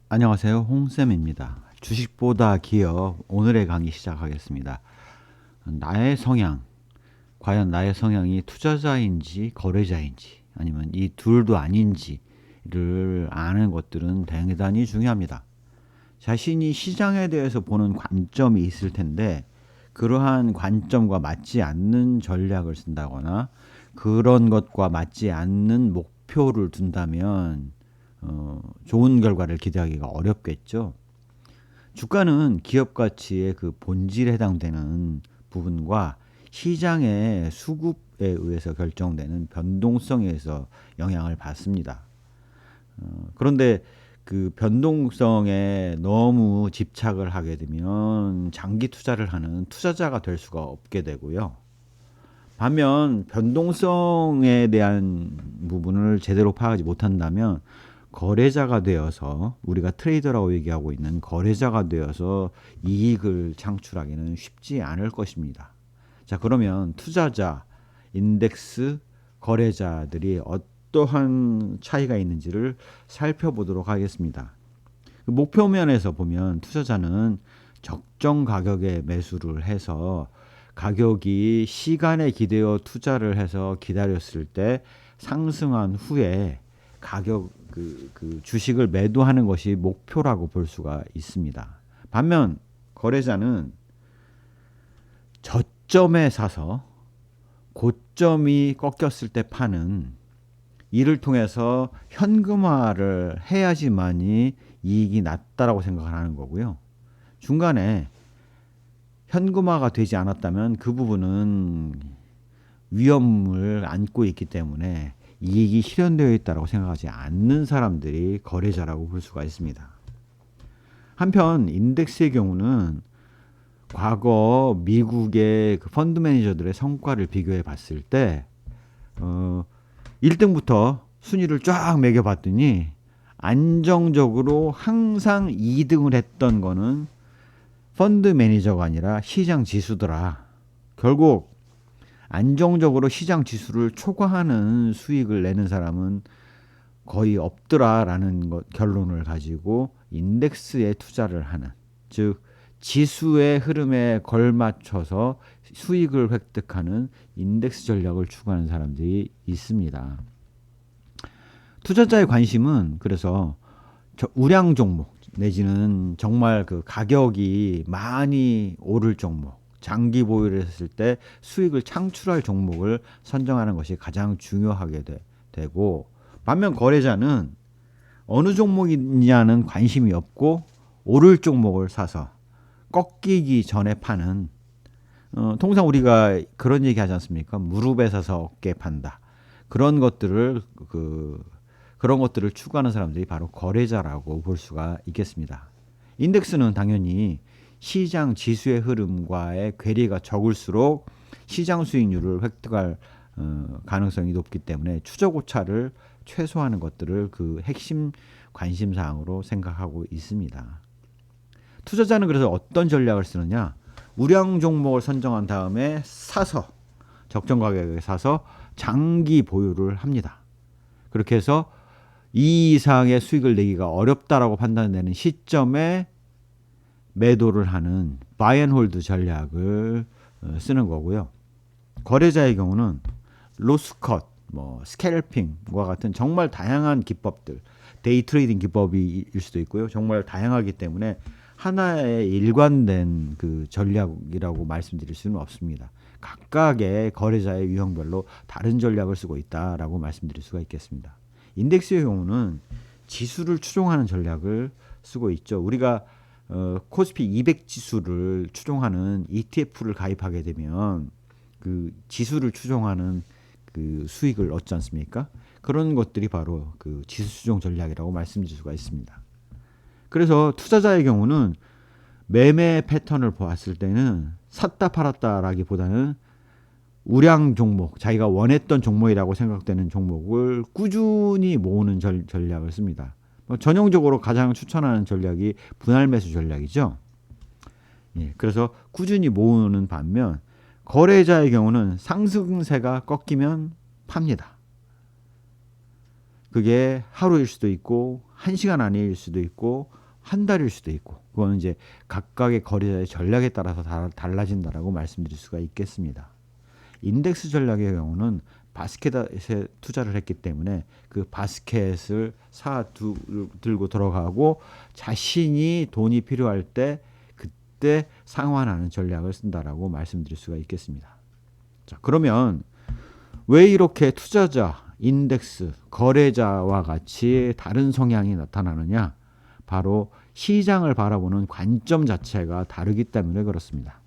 안녕하세요. 홍쌤입니다. 주식보다 기업 오늘의 강의 시작하겠습니다. 나의 성향, 과연 나의 성향이 투자자인지 거래자인지 아니면 이 둘도 아닌지를 아는 것들은 대단히 중요합니다. 자신이 시장에 대해서 보는 관점이 있을 텐데 그러한 관점과 맞지 않는 전략을 쓴다거나 그런 것과 맞지 않는 목표를 둔다면 좋은 결과를 기대하기가 어렵겠죠. 주가는 기업 가치의 그 본질에 해당되는 부분과 시장의 수급에 의해서 결정되는 변동성에 의해서 영향을 받습니다. 그런데 그 변동성에 너무 집착을 하게 되면 장기 투자를 하는 투자자가 될 수가 없게 되고요. 반면 변동성에 대한 부분을 제대로 파악하지 못한다면 거래자가 되어서 우리가 트레이더라고 얘기하고 있는 거래자가 되어서 이익을 창출하기는 쉽지 않을 것입니다. 자, 그러면 투자자, 인덱스, 거래자들이 어떠한 차이가 있는지를 살펴보도록 하겠습니다. 목표면에서 보면 투자자는 적정 가격에 매수를 해서 가격이 시간에 기대어 투자를 해서 기다렸을 때 상승한 후에 가격 그 주식을 매도하는 것이 목표라고 볼 수가 있습니다. 반면 거래자는 저점에 사서 고점이 꺾였을 때 파는 이를 통해서 현금화를 해야지만이 이익이 낮다라고 생각을 하는 거고요. 중간에 현금화가 되지 않았다면 그 부분은 위험을 안고 있기 때문에 이익이 실현되어 있다고 생각하지 않는 사람들이 거래자라고 볼 수가 있습니다. 한편 인덱스의 경우는 과거 미국의 그 펀드 매니저들의 성과를 비교해 봤을 때 1등부터 순위를 쫙 매겨봤더니 안정적으로 항상 2등을 했던 거는 펀드 매니저가 아니라 시장 지수더라. 결국 안정적으로 시장 지수를 초과하는 수익을 내는 사람은 거의 없더라라는 결론을 가지고 인덱스에 투자를 하는, 즉 지수의 흐름에 걸맞춰서 수익을 획득하는 인덱스 전략을 추구하는 사람들이 있습니다. 투자자의 관심은 그래서 우량 종목 내지는 정말 그 가격이 많이 오를 종목, 장기 보유를 했을 때 수익을 창출할 종목을 선정하는 것이 가장 중요하게 되고, 반면 거래자는 어느 종목이냐는 관심이 없고 오를 종목을 사서 꺾이기 전에 파는, 통상 우리가 그런 얘기 하지 않습니까? 무릎에 서서 어깨 판다. 그런 것들을 그런 것들을 추구하는 사람들이 바로 거래자라고 볼 수가 있겠습니다. 인덱스는 당연히 시장 지수의 흐름과의 괴리가 적을수록 시장 수익률을 획득할 가능성이 높기 때문에 추적 오차를 최소화하는 것들을 그 핵심 관심 사항으로 생각하고 있습니다. 투자자는 그래서 어떤 전략을 쓰느냐? 우량 종목을 선정한 다음에 사서 적정 가격에 사서 장기 보유를 합니다. 그렇게 해서 이 이상의 수익을 내기가 어렵다라고 판단되는 시점에 매도를 하는 바이 앤 홀드 전략을 쓰는 거고요. 거래자의 경우는 로스컷, 스캘핑과 같은 정말 다양한 기법들, 데이 트레이딩 기법일 수도 있고요. 정말 다양하기 때문에 하나의 일관된 그 전략이라고 말씀드릴 수는 없습니다. 각각의 거래자의 유형별로 다른 전략을 쓰고 있다라고 말씀드릴 수가 있겠습니다. 인덱스의 경우는 지수를 추종하는 전략을 쓰고 있죠. 우리가 코스피 200 지수를 추종하는 ETF를 가입하게 되면 그 지수를 추종하는 그 수익을 얻지 않습니까? 그런 것들이 바로 그 지수 추종 전략이라고 말씀드릴 수가 있습니다. 그래서 투자자의 경우는 매매 패턴을 보았을 때는 샀다 팔았다라기보다는 우량 종목, 자기가 원했던 종목이라고 생각되는 종목을 꾸준히 모으는 전략을 씁니다. 전형적으로 가장 추천하는 전략이 분할 매수 전략이죠. 예, 그래서 꾸준히 모으는 반면 거래자의 경우는 상승세가 꺾이면 팝니다. 그게 하루일 수도 있고 1시간 안일 수도 있고 한 달일 수도 있고 그거는 이제 각각의 거래자의 전략에 따라서 달라진다라고 말씀드릴 수가 있겠습니다. 인덱스 전략의 경우는 바스켓에 투자를 했기 때문에 그 바스켓을 들고 들어가고 자신이 돈이 필요할 때 그때 상환하는 전략을 쓴다라고 말씀드릴 수가 있겠습니다. 자, 그러면 왜 이렇게 투자자, 인덱스, 거래자와 같이 다른 성향이 나타나느냐? 바로 시장을 바라보는 관점 자체가 다르기 때문에 그렇습니다.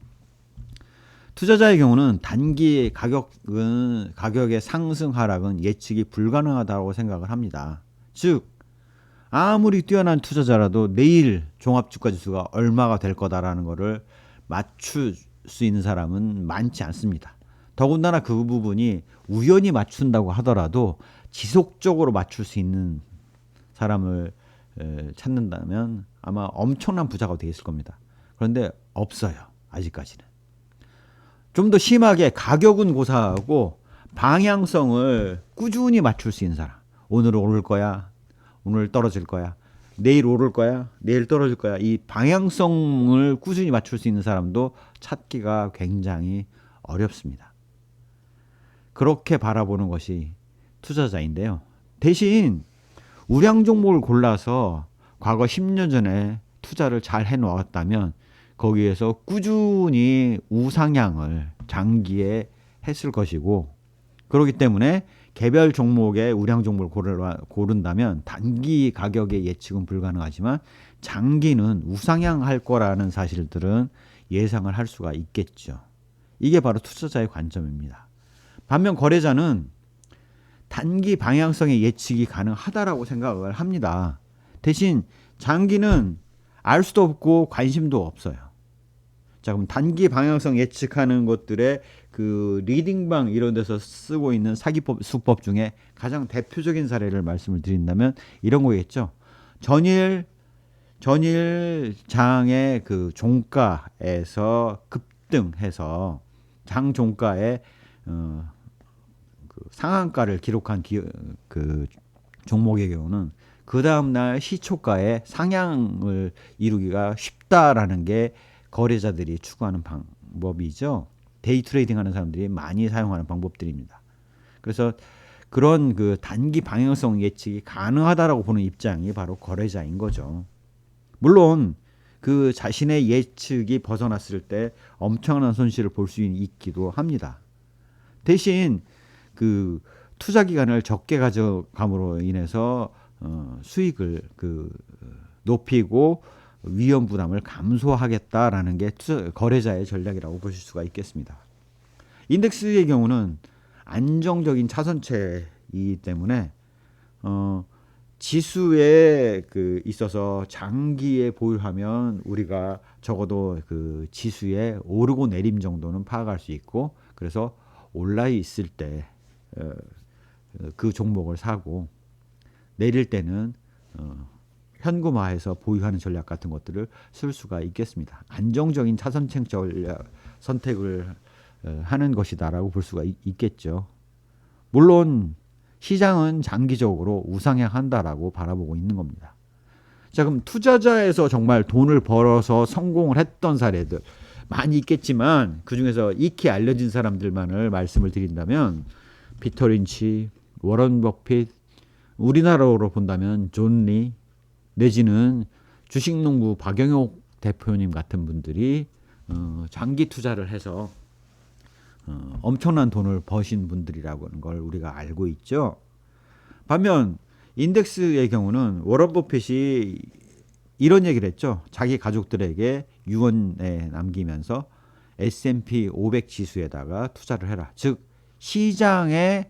투자자의 경우는 단기 가격의 상승 하락은 예측이 불가능하다고 생각을 합니다. 즉 아무리 뛰어난 투자자라도 내일 종합주가지수가 얼마가 될 거다라는 것을 맞출 수 있는 사람은 많지 않습니다. 더군다나 그 부분이 우연히 맞춘다고 하더라도 지속적으로 맞출 수 있는 사람을 찾는다면 아마 엄청난 부자가 되어 있을 겁니다. 그런데 없어요. 아직까지는. 좀 더 심하게 가격은 고사하고 방향성을 꾸준히 맞출 수 있는 사람. 오늘 오를 거야. 오늘 떨어질 거야. 내일 오를 거야. 내일 떨어질 거야. 이 방향성을 꾸준히 맞출 수 있는 사람도 찾기가 굉장히 어렵습니다. 그렇게 바라보는 것이 투자자인데요. 대신 우량 종목을 골라서 과거 10년 전에 투자를 잘 해놓았다면 거기에서 꾸준히 우상향을 장기에 했을 것이고 그렇기 때문에 개별 종목의 우량 종목을 고른다면 단기 가격의 예측은 불가능하지만 장기는 우상향할 거라는 사실들은 예상을 할 수가 있겠죠. 이게 바로 투자자의 관점입니다. 반면 거래자는 단기 방향성의 예측이 가능하다라고 생각을 합니다. 대신 장기는 알 수도 없고 관심도 없어요. 자, 그럼 단기 방향성 예측하는 것들의 그 리딩방 이런 데서 쓰고 있는 사기법 수법 중에 가장 대표적인 사례를 말씀을 드린다면 이런 거겠죠. 전일 장의 그 종가에서 급등해서 장 종가에 그 상한가를 기록한 그 종목의 경우는 그 다음날 시초가의 상향을 이루기가 쉽다라는 게 거래자들이 추구하는 방법이죠. 데이 트레이딩 하는 사람들이 많이 사용하는 방법들입니다. 그래서 그런 그 단기 방향성 예측이 가능하다라고 보는 입장이 바로 거래자인 거죠. 물론 그 자신의 예측이 벗어났을 때 엄청난 손실을 볼 수 있기도 합니다. 대신 그 투자 기간을 적게 가져감으로 인해서 수익을 높이고 위험 부담을 감소하겠다라는 게 거래자의 전략이라고 보실 수가 있겠습니다. 인덱스의 경우는 안정적인 차선체이기 때문에 지수에 있어서 장기에 보유하면 우리가 적어도 그 지수의 오르고 내림 정도는 파악할 수 있고 그래서 올라 있을 때 그 종목을 사고 내릴 때는 현금화해서 보유하는 전략 같은 것들을 쓸 수가 있겠습니다. 안정적인 차선책 전략 선택을 하는 것이다라고 볼 수가 있겠죠. 물론 시장은 장기적으로 우상향한다라고 바라보고 있는 겁니다. 자, 그럼 투자자에서 정말 돈을 벌어서 성공을 했던 사례들 많이 있겠지만 그중에서 익히 알려진 사람들만을 말씀을 드린다면 피터 린치, 워런 버핏, 우리나라로 본다면 존 리 내지는 주식농부 박영옥 대표님 같은 분들이 장기 투자를 해서 엄청난 돈을 버신 분들이라고 하는 걸 우리가 알고 있죠. 반면 인덱스의 경우는 워런 버핏이 이런 얘기를 했죠. 자기 가족들에게 유언에 남기면서 S&P 500 지수에다가 투자를 해라. 즉 시장에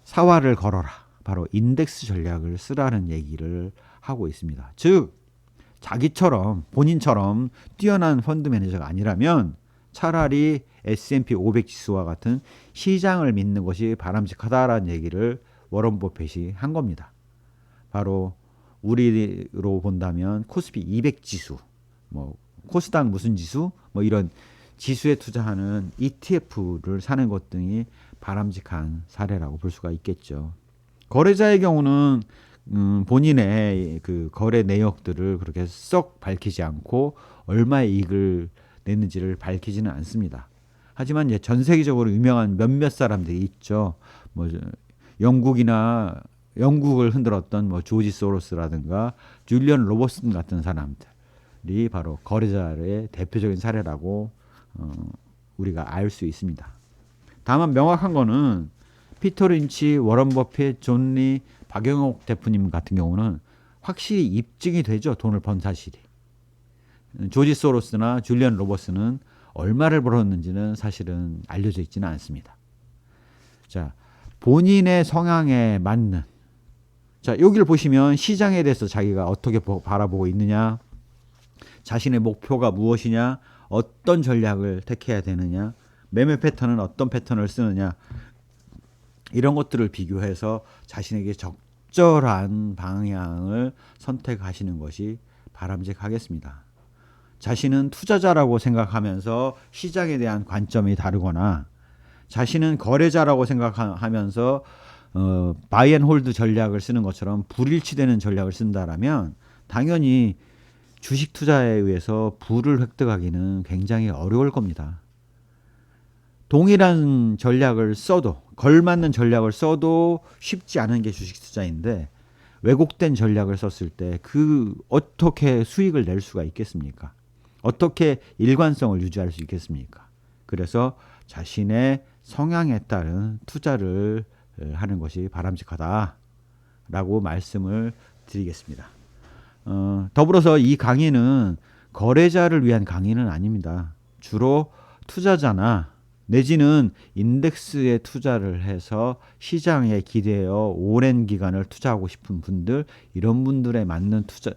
사활을 걸어라. 바로 인덱스 전략을 쓰라는 얘기를 하고 있습니다. 즉 자기처럼 본인처럼 뛰어난 펀드 매니저가 아니라면 차라리 S&P 500 지수와 같은 시장을 믿는 것이 바람직하다라는 얘기를 워런 버핏이 한 겁니다. 바로 우리로 본다면 코스피 200 지수, 뭐 코스닥 무슨 지수, 뭐 이런 지수에 투자하는 ETF를 사는 것 등이 바람직한 사례라고 볼 수가 있겠죠. 거래자의 경우는 본인의 그 거래 내역들을 그렇게 썩 밝히지 않고 얼마의 이익을 냈는지를 밝히지는 않습니다. 하지만 이제 전 세계적으로 유명한 몇몇 사람들이 있죠. 뭐 영국을 흔들었던 뭐 조지 소로스라든가 줄리언 로버슨 같은 사람들이 바로 거래자의 대표적인 사례라고 우리가 알 수 있습니다. 다만 명확한 거는 피터 린치, 워런 버핏, 존 리, 박영옥 대표님 같은 경우는 확실히 입증이 되죠. 돈을 번 사실이. 조지 소로스나 줄리언 로버슨은 얼마를 벌었는지는 사실은 알려져 있지는 않습니다. 자, 본인의 성향에 맞는, 자, 여기를 보시면 시장에 대해서 자기가 어떻게 바라보고 있느냐, 자신의 목표가 무엇이냐, 어떤 전략을 택해야 되느냐, 매매 패턴은 어떤 패턴을 쓰느냐, 이런 것들을 비교해서 자신에게 적절한 방향을 선택하시는 것이 바람직하겠습니다. 자신은 투자자라고 생각하면서 시장에 대한 관점이 다르거나 자신은 거래자라고 생각하면서 바이 앤 홀드 전략을 쓰는 것처럼 불일치되는 전략을 쓴다라면 당연히 주식 투자에 의해서 부를 획득하기는 굉장히 어려울 겁니다. 동일한 전략을 써도, 걸맞는 전략을 써도 쉽지 않은 게 주식 투자인데 왜곡된 전략을 썼을 때 그 어떻게 수익을 낼 수가 있겠습니까? 어떻게 일관성을 유지할 수 있겠습니까? 그래서 자신의 성향에 따른 투자를 하는 것이 바람직하다라고 말씀을 드리겠습니다. 더불어서 이 강의는 거래자를 위한 강의는 아닙니다. 주로 투자자나 내지는 인덱스에 투자를 해서 시장에 기대어 오랜 기간을 투자하고 싶은 분들, 이런 분들에 맞는 투자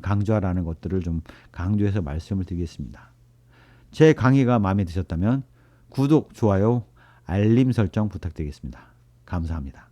강좌라는 것들을 좀 강조해서 말씀을 드리겠습니다. 제 강의가 마음에 드셨다면 구독, 좋아요, 알림 설정 부탁드리겠습니다. 감사합니다.